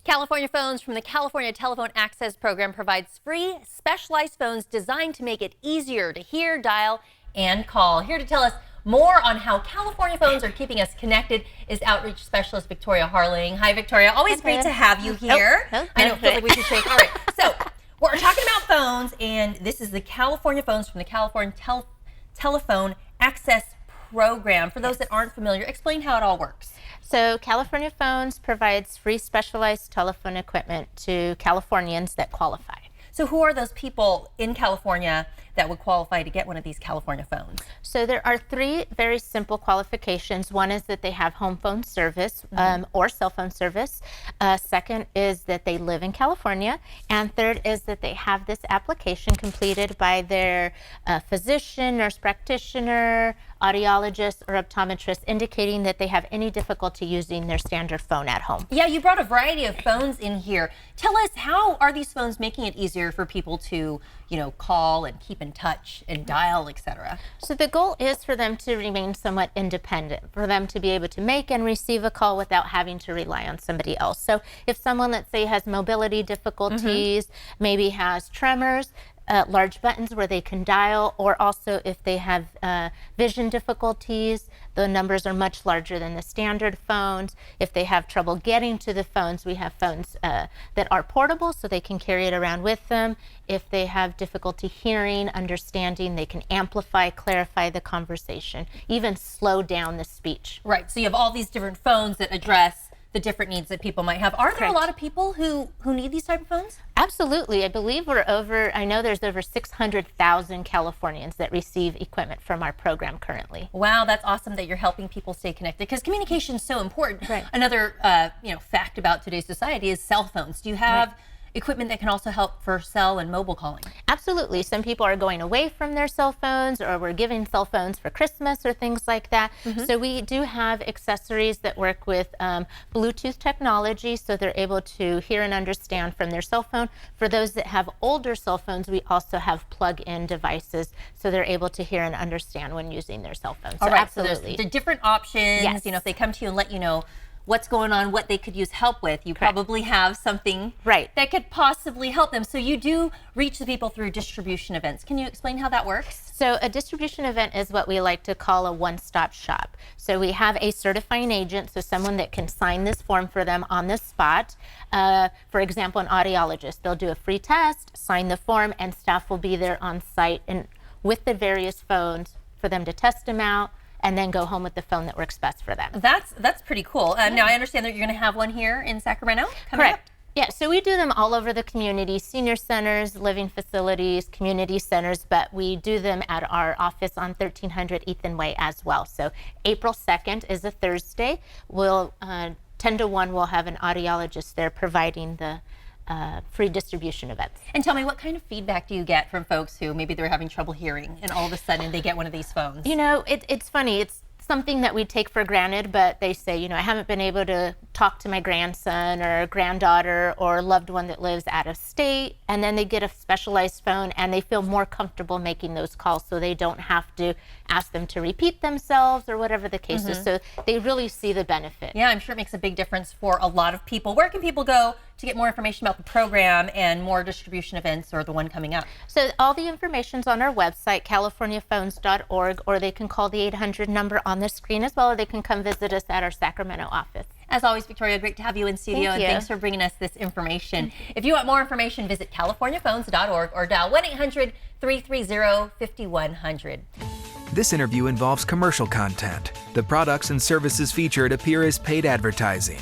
California Phones from the California Telephone Access Program provides free, specialized phones designed to make it easier to hear, dial, and call. Here to tell us more on how California Phones are keeping us connected is outreach specialist Victoria Harling. Hi, Victoria. Always great to have you here. I know, feel like we should shake. All right, so we're talking about phones, and this is the California Phones from the California Telephone Access Program. For those that aren't familiar, explain how it all works. So California Phones provides free specialized telephone equipment to Californians that qualify. So who are those people in California that would qualify to get one of these California phones? So there are three very simple qualifications. One is that they have home phone service or cell phone service. Second is that they live in California. And third is that they have this application completed by their physician, nurse practitioner, audiologist, or optometrist, indicating that they have any difficulty using their standard phone at home. Yeah, you brought a variety of phones in here. Tell us, how are these phones making it easier for people to, call and keep in touch and dial, etc.? So the goal is for them to remain somewhat independent, for them to be able to make and receive a call without having to rely on somebody else. So if someone, let's say, has mobility difficulties, maybe has tremors, large buttons where they can dial, or also if they have vision difficulties, the numbers are much larger than the standard phones. If they have trouble getting to the phones, we have phones that are portable so they can carry it around with them. If they have difficulty hearing, understanding, they can amplify, clarify the conversation, even slow down the speech. Right, so you have all these different phones that address the different needs that people might have. Are there a lot of people who need these type of phones? Absolutely. I believe I know there's over 600,000 Californians that receive equipment from our program currently. Wow, that's awesome that you're helping people stay connected, because communication is so important. Right. Another fact about today's society is cell phones. Do you have equipment that can also help for cell and mobile calling? Absolutely. Some people are going away from their cell phones, or we're giving cell phones for Christmas or things like that. So we do have accessories that work with Bluetooth technology, so they're able to hear and understand from their cell phone. For those that have older cell phones, we also have plug-in devices, so they're able to hear and understand when using their cell phone. So all right, absolutely. So there's the different options. Yes. If they come to you and let you know what's going on, what they could use help with, you probably have something that could possibly help them. So you do reach the people through distribution events. Can you explain how that works? So a distribution event is what we like to call a one-stop shop. So we have a certifying agent, so someone that can sign this form for them on the spot. For example, an audiologist, they'll do a free test, sign the form, and staff will be there on site and with the various phones for them to test them out, and then go home with the phone that works best for them. That's pretty cool. Now, I understand that you're going to have one here in Sacramento coming Correct. up? Yeah, so we do them all over the community, senior centers, living facilities, community centers, but we do them at our office on 1300 Ethan Way as well. So April 2nd is a Thursday. We'll 10 to 1, we'll have an audiologist there providing the free distribution events. And tell me, what kind of feedback do you get from folks who maybe they're having trouble hearing and all of a sudden they get one of these phones? It's funny. It's something that we take for granted, but they say, I haven't been able to talk to my grandson or granddaughter or loved one that lives out of state, and then they get a specialized phone and they feel more comfortable making those calls, so they don't have to ask them to repeat themselves or whatever the case is. So they really see the benefit. Yeah, I'm sure it makes a big difference for a lot of people. Where can people go to get more information about the program and more distribution events or the one coming up? So all the information's on our website, californiaphones.org, or they can call the 800 number on the screen as well, or they can come visit us at our Sacramento office. As always, Victoria, great to have you in studio, and thanks for bringing us this information. If you want more information, visit californiaphones.org or dial 1-800-330-5100. This interview involves commercial content. The products and services featured appear as paid advertising.